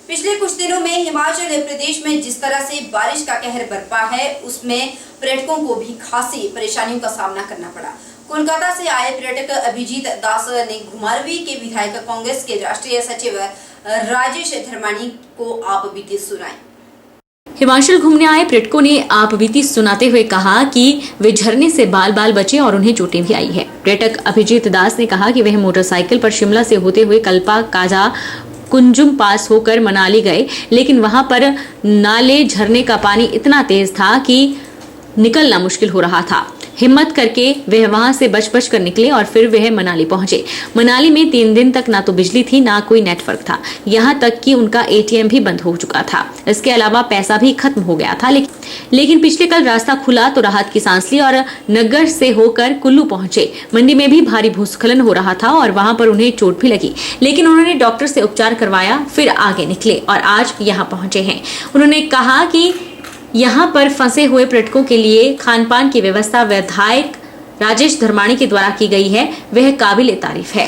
पिछले कुछ दिनों में हिमाचल प्रदेश में जिस तरह से बारिश का कहर बरपा है, उसमें पर्यटकों को भी खासी परेशानियों का सामना करना पड़ा। कोलकाता से आए पर्यटक अभिजीत दास ने घुमारवीं के विधायक कांग्रेस के राष्ट्रीय सचिव राजेश धर्मानी को आप बीती सुनाई। हिमाचल घूमने आए पर्यटकों ने आप बीती सुनाते हुए कहा कि वे झरने से बाल बाल बचे और उन्हें चोटें भी आई है। पर्यटक अभिजीत दास ने कहा कि वह मोटरसाइकिल पर शिमला से होते हुए कल्पा काजा कुंजुम पास होकर मनाली गए, लेकिन वहां पर नाले झरने का पानी इतना तेज था कि निकलना मुश्किल हो रहा था। हिम्मत करके वह वहां से बच कर निकले और फिर वह मनाली पहुंचे। मनाली में 3 दिन तक ना तो बिजली थी, ना कोई नेटवर्क था, यहां तक कि उनका एटीएम भी बंद हो चुका था। इसके अलावा पैसा भी खत्म हो गया था। लेकिन पिछले कल रास्ता खुला तो राहत की सांस ली और नग्गर से होकर कुल्लू पहुंचे। मंडी में भी भारी भूस्खलन हो रहा था और वहां पर उन्हें चोट भी लगी, लेकिन उन्होंने डॉक्टर से उपचार करवाया, फिर आगे निकले और आज यहाँ पहुंचे हैं। उन्होंने कहा कि यहाँ पर फंसे हुए पर्यटकों के लिए खान पान की व्यवस्था विधायक राजेश धर्मानी के द्वारा की गई है, वह काबिल तारीफ है।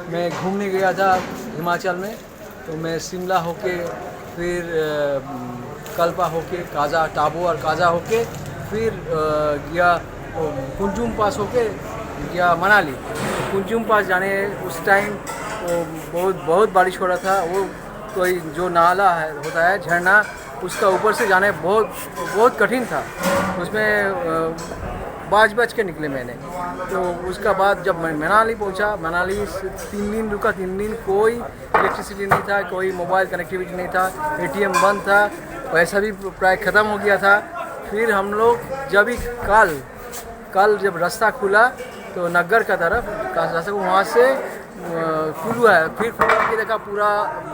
मैं घूमने गया था हिमाचल में, तो मैं शिमला होके फिर कल्पा होके काजा टाबू और काजा होके फिर गया कुंजुम पास होके गया मनाली। कुंजुम पास जाने उस टाइम बहुत बारिश हो रहा था। वो कोई जो नाला है होता है झरना, उसका ऊपर से जाने बहुत कठिन था। उसमें बच के निकले मैंने। तो उसका बाद जब मैं मनाली पहुंचा, मनाली 3 दिन रुका। 3 दिन कोई इलेक्ट्रिसिटी नहीं था, कोई मोबाइल कनेक्टिविटी नहीं था, एटीएम बंद था, पैसा भी प्राय ख़त्म हो गया था। फिर हम लोग जब ही कल जब रास्ता खुला तो नग्गर का तरफ रास्ता, वहाँ से कुल्लू है, फिर कुल्लू की देखा पूरा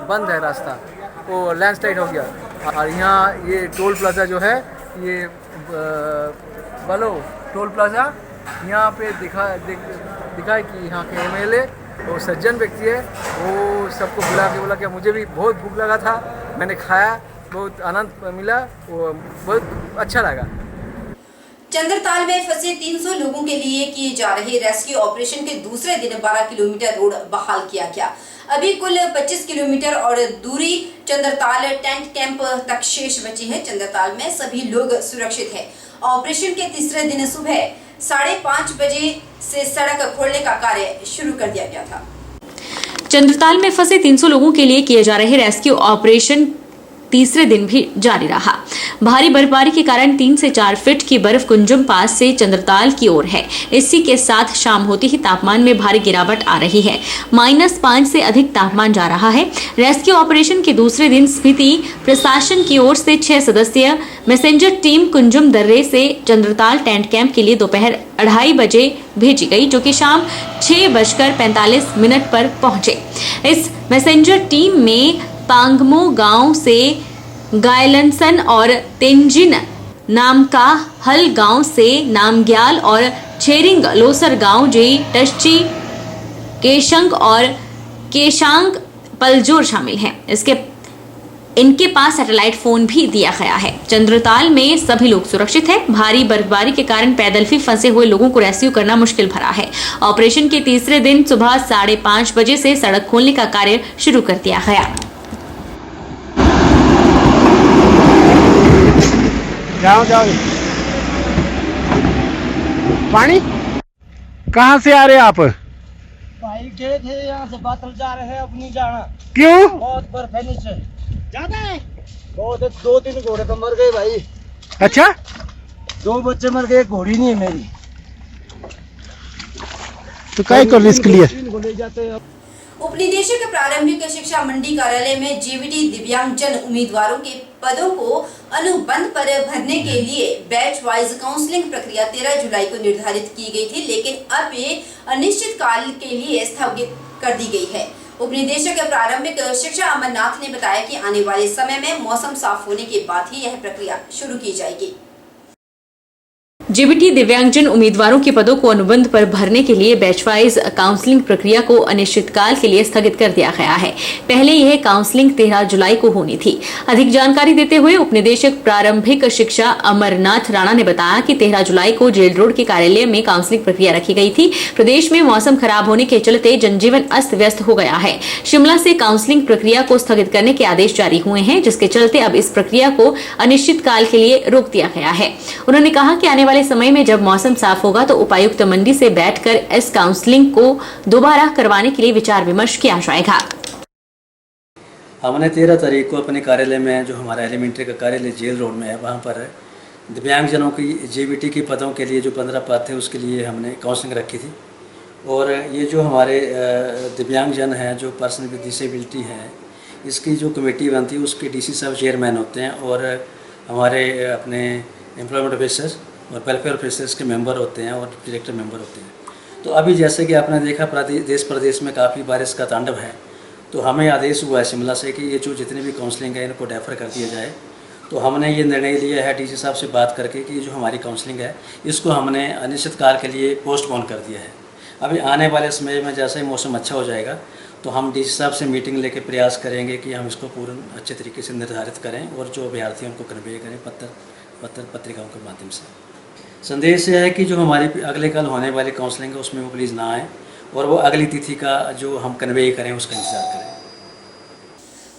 बंद है रास्ता, वो लैंडस्लाइड हो गया। और यहाँ ये टोल प्लाजा जो है, ये बलो टोल प्लाजा, यहाँ पे दिखा कि यहाँ के एमएलए वो सज्जन व्यक्ति है, वो सबको बुला के बोला कि मुझे भी बहुत भूख लगा था, मैंने खाया, बहुत आनंद मिला, वो बहुत अच्छा लगा। चंद्रताल में फंसे 300 लोगों के लिए किए जा रहे रेस्क्यू ऑपरेशन के दूसरे दिन 12 किलोमीटर रोड बहाल किया गया। अभी कुल 25 किलोमीटर और दूरी चंद्रताल टेंट कैंप तक शेष बची है। चंद्रताल में सभी लोग सुरक्षित हैं। ऑपरेशन के तीसरे दिन सुबह 5:30 बजे से सड़क खोलने का कार्य शुरू कर दिया गया था। चंद्रताल में फंसे 300 लोगों के लिए किए जा रहे रेस्क्यू ऑपरेशन तीसरे दिन भी जारी रहा। भारी बर्फबारी के कारण 3 से 4 फीट की बर्फ कुंजुम पास से चंद्रताल की ओर है। इसी के साथ शाम होते ही तापमान में भारी गिरावट आ रही है। -5 से अधिक तापमान जा रहा है। रेस्क्यू ऑपरेशन के दूसरे दिन स्पीति प्रशासन की ओर से 6 सदस्यीय मैसेंजर टीम कुंजुम दर्रे से चंद्रताल टेंट कैंप के लिए दोपहर 2:30 बजे भेजी गई, जो कि शाम 6:45 पर पहुंचे। इस मैसेंजर टीम में पांगमो गांव से गायलनसन और तेंजिन नामका हल गांव से नामग्याल और छेरिंग लोसर गांव जे टश्ची केशंग और केशांग पलजोर शामिल हैं। इनके पास सैटेलाइट फोन भी दिया गया है। चंद्रताल में सभी लोग सुरक्षित हैं। भारी बर्फबारी के कारण पैदल भी फंसे हुए लोगों को रेस्क्यू करना मुश्किल भरा है। ऑपरेशन के तीसरे दिन सुबह 5:30 बजे से सड़क खोलने का कार्य शुरू कर दिया गया। जाओ पानी कहाँ से आ रहे आप? भाई गए थे यहाँ से, बादल जा रहे हैं, अब नहीं जाना। क्यों? बहुत बर्फ है नीचे, ज्यादा है। 2-3 घोड़े तो मर गए भाई। अच्छा, 2 बच्चे मर गए, घोड़ी नहीं है मेरी। तो काय को रिस्क लिया? उपनिदेशक प्रारंभिक शिक्षा मंडी कार्यालय में जेवीटी दिव्यांगजन उम्मीदवारों के पदों को अनुबंध पर भरने के लिए बैच वाइज काउंसलिंग प्रक्रिया 13 जुलाई को निर्धारित की गई थी, लेकिन अब ये अनिश्चित काल के लिए स्थगित कर दी गई है। उपनिदेशक प्रारंभिक शिक्षा अमरनाथ ने बताया कि आने वाले समय में मौसम साफ होने के बाद ही यह प्रक्रिया शुरू की जाएगी। जेबीटी दिव्यांगजन उम्मीदवारों के पदों को अनुबंध पर भरने के लिए बैच वाइज काउंसलिंग प्रक्रिया को अनिश्चितकाल के लिए स्थगित कर दिया गया है। पहले यह काउंसलिंग 13 जुलाई को होनी थी। अधिक जानकारी देते हुए उपनिदेशक प्रारंभिक शिक्षा अमरनाथ राणा ने बताया कि 13 जुलाई को जेल रोड के कार्यालय में काउंसलिंग प्रक्रिया रखी गई थी। प्रदेश में मौसम खराब होने के चलते जनजीवन अस्त व्यस्त हो गया है। शिमला से काउंसलिंग प्रक्रिया को स्थगित करने के आदेश जारी हुए हैं, जिसके चलते अब इस प्रक्रिया को अनिश्चितकाल के लिए रोक दिया गया है। उन्होंने कहा कि आने वाले समय में जब मौसम साफ होगा तो उपायुक्त मंडी से बैठकर इस काउंसलिंग को दोबारा करवाने के लिए विचार विमर्श किया जाएगा। हमने 13 तारीख को अपने कार्यालय में, जो हमारा एलिमेंट्री का कार्यालय जेल रोड में है, वहाँ पर दिव्यांगजनों की जेबीटी के पदों के लिए जो 15 पद थे उसके लिए हमने काउंसलिंग रखी थी। और ये जो हमारे दिव्यांगजन हैं, जो पर्सन विद डिसेबिलिटी हैं, इसकी जो कमेटी बनती है उसके डीसी साहब चेयरमैन होते हैं और हमारे अपने एम्प्लॉयमेंट ऑफिसर्स और वेलफेयर ऑफिसर्स के मेंबर होते हैं और डायरेक्टर मेंबर होते हैं। तो अभी जैसे कि आपने देखा देश प्रदेश में काफ़ी बारिश का तांडव है, तो हमें आदेश हुआ है शिमला से कि ये जो जितनी भी काउंसलिंग है इनको डेफर कर दिया जाए। तो हमने ये निर्णय लिया है डीसी साहब से बात करके कि जो हमारी काउंसलिंग है इसको हमने अनिश्चितकाल के लिए पोस्टपोन कर दिया है। अभी आने वाले समय में जैसे ही मौसम अच्छा हो जाएगा तो हम डीसी साहब से मीटिंग लेके प्रयास करेंगे कि हम इसको पूर्ण अच्छे तरीके से निर्धारित करें और जो अभ्यर्थी हैं उनको कन्वे करें पत्रिकाओं के माध्यम से। संदेश यह है कि जो हमारी अगले कल होने वाली काउंसलिंग है उसमें वो प्लीज़ ना आए और वो अगली तिथि का जो हम कन्वे करें उसका इंतजार करें।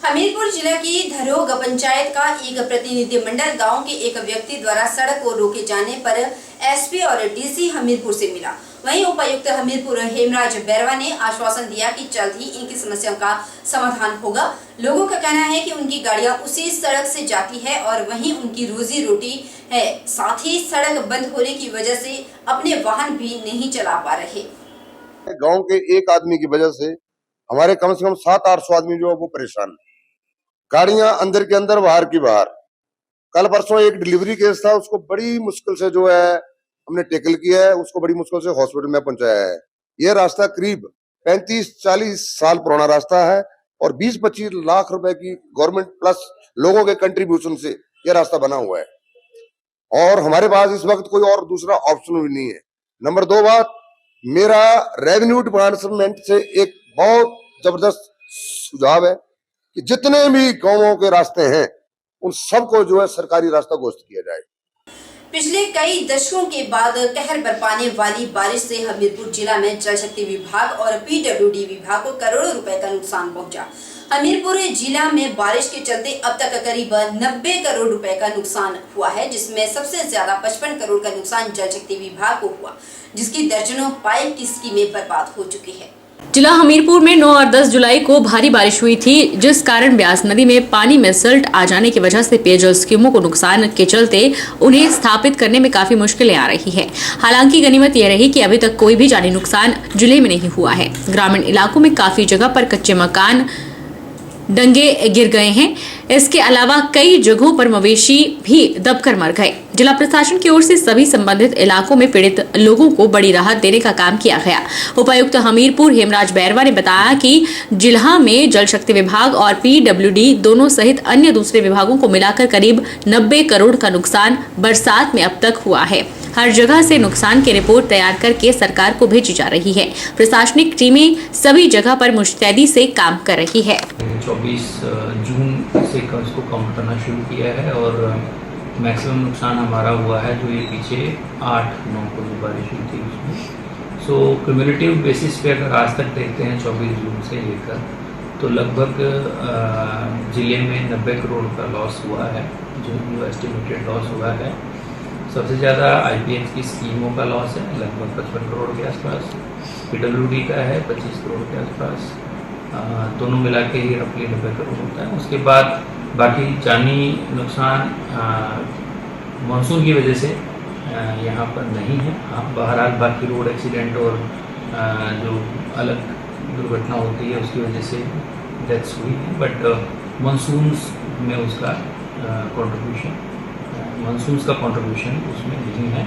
हमीरपुर जिला की धरोग पंचायत का एक प्रतिनिधिमंडल गांव के एक व्यक्ति द्वारा सड़क को रोके जाने पर एसपी और डीसी हमीरपुर से मिला। वहीं उपायुक्त हमीरपुर हेमराज बैरवा ने आश्वासन दिया कि जल्द ही इनकी समस्याओं का समाधान होगा। लोगों का कहना है कि उनकी गाड़ियां उसी सड़क से जाती है और वहीं उनकी रोजी रोटी है। साथ ही सड़क बंद होने की वजह से अपने वाहन भी नहीं चला पा रहे। गांव के एक आदमी की वजह से हमारे कम से कम 700-800 आदमी जो है वो परेशान है। गाड़ियां अंदर के अंदर बाहर की बाहर। कल परसों एक डिलीवरी केस था, उसको बड़ी मुश्किल से जो है हमने टेकल किया है, उसको बड़ी मुश्किल से हॉस्पिटल में पहुंचाया है। यह रास्ता करीब 35-40 साल पुराना रास्ता है और 20-25 लाख रुपए की गवर्नमेंट प्लस लोगों के कंट्रीब्यूशन से यह रास्ता बना हुआ है और हमारे पास इस वक्त कोई और दूसरा ऑप्शन भी नहीं है। नंबर 2 बात, मेरा रेवेन्यू डिपार्टमेंट से एक बहुत जबरदस्त सुझाव है कि जितने भी गांवों के रास्ते हैं उन सबको जो है सरकारी रास्ता घोषित किया जाए। पिछले कई दशकों के बाद कहर बरपाने वाली बारिश से हमीरपुर जिला में जल शक्ति विभाग और पीडब्ल्यूडी विभाग को करोड़ों रुपए का नुकसान पहुंचा। हमीरपुर जिला में बारिश के चलते अब तक करीब 90 करोड़ रुपए का नुकसान हुआ है, जिसमें सबसे ज्यादा 55 करोड़ का नुकसान जल शक्ति विभाग को हुआ, जिसकी दर्जनों पाइप की स्कीमें बर्बाद हो चुकी है। जिला हमीरपुर में 9 और 10 जुलाई को भारी बारिश हुई थी, जिस कारण ब्यास नदी में पानी में सिल्ट आ जाने की वजह से पेयजल स्कीमों को नुकसान के चलते उन्हें स्थापित करने में काफी मुश्किलें आ रही है। हालांकि गनीमत यह रही कि अभी तक कोई भी जानी नुकसान जिले में नहीं हुआ है। ग्रामीण इलाकों में काफी जगह पर कच्चे मकान डंगे गिर गए हैं। इसके अलावा कई जगहों पर मवेशी भी दबकर मर गए। जिला प्रशासन की ओर से सभी संबंधित इलाकों में पीड़ित लोगों को बड़ी राहत देने का काम किया गया। उपायुक्त हमीरपुर हेमराज बैरवा ने बताया कि जिला में जल शक्ति विभाग और पीडब्ल्यूडी दोनों सहित अन्य दूसरे विभागों को मिलाकर करीब 90 करोड़ का नुकसान बरसात में अब तक हुआ है। हर जगह से नुकसान की रिपोर्ट तैयार करके सरकार को भेजी जा रही है। प्रशासनिक टीमें सभी जगह पर मुस्तैदी से काम कर रही है। 24 जून से इसको काउंट करना शुरू किया है और मैक्सिमम नुकसान हमारा हुआ है जो ये पीछे 8-9 को जो बारिश हुई थी उसमें। सो क्यूमुलेटिव बेसिस पे अगर आज तक देखते हैं 24 जून से लेकर तो लगभग ज़िले में 90 करोड़ का लॉस हुआ है, जो एस्टिमेटेड लॉस हुआ है। सबसे ज़्यादा IPH की स्कीमों का लॉस है, लगभग 55 करोड़ के आसपास। PWD का है 25 करोड़ के आसपास। दोनों मिला के ही रफली 90 करोड़ होता है। उसके बाद बाकी जानी नुकसान मानसून की वजह से यहाँ पर नहीं है। बहरहाल बाकी रोड एक्सीडेंट और जो अलग दुर्घटना होती है उसकी वजह से डेथ्स हुई है, बट मानसून में उसका कंट्रीब्यूशन उसमें नहीं है।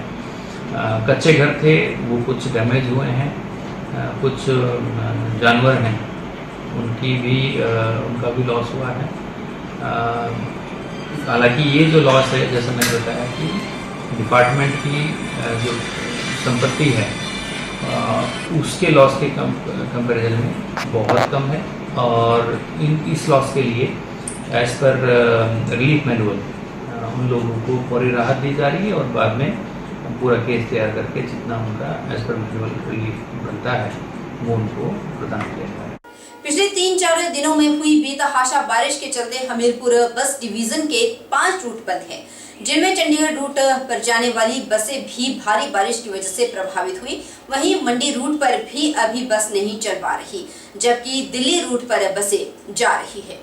कच्चे घर थे वो कुछ डैमेज हुए हैं, कुछ जानवर हैं उनका भी लॉस हुआ है। हालांकि ये जो लॉस है जैसा मैंने बताया कि डिपार्टमेंट की जो संपत्ति है उसके लॉस के कंपैरिजन में बहुत कम है और इस लॉस के लिए एज पर रिलीफ मैनुअल उन लोगों को पूरी राहत दी जा रही है और बाद में पूरा केस तैयार करके जितना उनका एज पर मैनुअल रिलीफ बनता है वो उनको प्रदान किया जाए। पिछले 3-4 दिनों में हुई बेतहाशा बारिश के चलते हमीरपुर बस डिवीजन के 5 रूट बंद हैं, जिनमें चंडीगढ़ रूट पर जाने वाली बसें भी भारी बारिश की वजह से प्रभावित हुई। वहीं मंडी रूट पर भी अभी बस नहीं चल पा रही, जबकि दिल्ली रूट पर बसें जा रही है।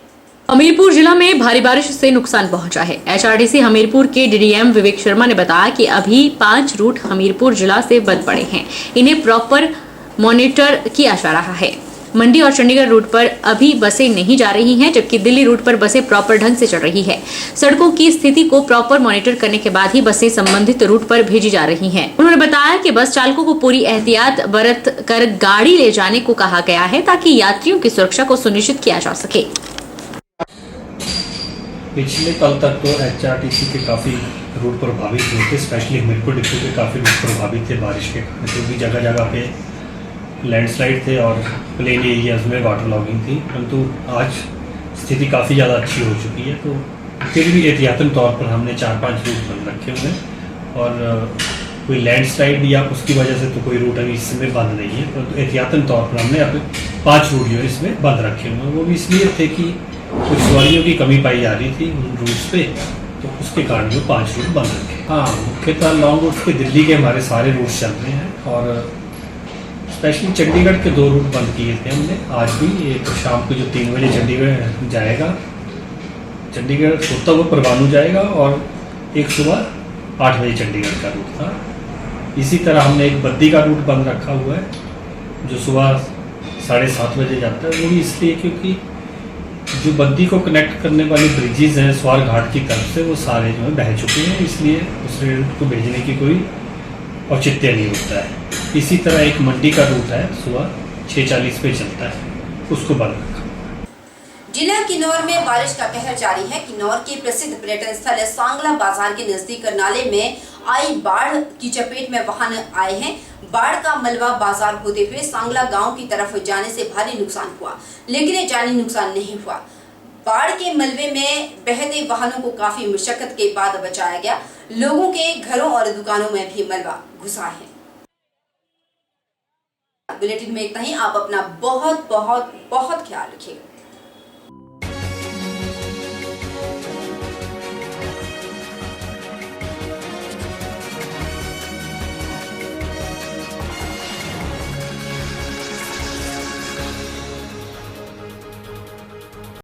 हमीरपुर जिला में भारी बारिश से नुकसान पहुंचा है। एचआरटीसी हमीरपुर के डीडीएम विवेक शर्मा ने बताया कि अभी 5 रूट हमीरपुर जिला से बंद पड़े हैं, इन्हें प्रॉपर मॉनिटर किया जा रहा है। मंडी और चंडीगढ़ रूट पर अभी बसें नहीं जा रही हैं, जबकि दिल्ली रूट पर बसें प्रॉपर ढंग से चल रही है। सड़कों की स्थिति को प्रॉपर मॉनिटर करने के बाद ही बसें संबंधित रूट पर भेजी जा रही हैं। उन्होंने बताया कि बस चालकों को पूरी एहतियात बरत कर गाड़ी ले जाने को कहा गया है, ताकि यात्रियों की सुरक्षा को सुनिश्चित किया जा सके। पिछले कल तक तो एचआरटीसी के काफ़ी रूट प्रभावित हुए थे, स्पेशली हमीरपुर डिपो के काफ़ी रूट प्रभावित थे बारिश के कारण, क्योंकि जगह जगह पे लैंडस्लाइड थे और प्लेन एरियाज में वाटर लॉगिंग थी। परंतु आज स्थिति काफ़ी ज़्यादा अच्छी हो चुकी है, तो फिर भी एहतियातन तौर पर हमने 4-5 रूट बंद रखे हुए हैं और कोई लैंडस्लाइड या उसकी वजह से तो कोई रूट अभी इसमें बंद नहीं है, परंतु एहतियातन तौर पर हमने अब 5 रूट जो है इसमें बंद रखे हुए हैं। वो भी इसलिए थे कि कुछ सवारियों की कमी पाई जा रही थी उन रूट्स पे, तो उसके कारण जो 5 रूट बंद रखे। हाँ, मुख्यतः लॉन्ग रूट्स पे दिल्ली के हमारे सारे रूट्स चल रहे हैं और स्पेशली चंडीगढ़ के 2 रूट बंद किए थे हमने आज भी। एक शाम को जो 3 बजे चंडीगढ़ जाएगा, चंडीगढ़ होता हुआ परवाणू जाएगा, और एक सुबह 8 बजे चंडीगढ़ का रूट था। इसी तरह हमने एक बद्दी का रूट बंद रखा हुआ है जो सुबह 7:30 बजे जाता है। वो भी इसलिए क्योंकि जो बद्दी को कनेक्ट करने वाले ब्रिजेज हैं स्वार घाट की तरफ से, वो सारे जो है बह चुके हैं, इसलिए उस रूट को भेजने की कोई औचित्य नहीं होता है। इसी तरह एक मंडी का रूट है सुबह 6:40 पे चलता है, उसको बंद रखा। जिला किन्नौर में बारिश का कहर जारी है। किन्नौर के प्रसिद्ध पर्यटन स्थल सांगला बाजार के नजदीक नाले में आई बाढ़ की चपेट में वाहन आए हैं। बाढ़ का मलबा बाजार होते हुए सांगला गांव की तरफ जाने से भारी नुकसान हुआ, लेकिन ये जानी नुकसान नहीं हुआ। बाढ़ के मलबे में बहते वाहनों को काफी मशक्कत के बाद बचाया गया। लोगों के घरों और दुकानों में भी मलबा घुसा है। बुलेटिन में इतना ही। आप अपना बहुत बहुत बहुत ख्याल रखिएगा।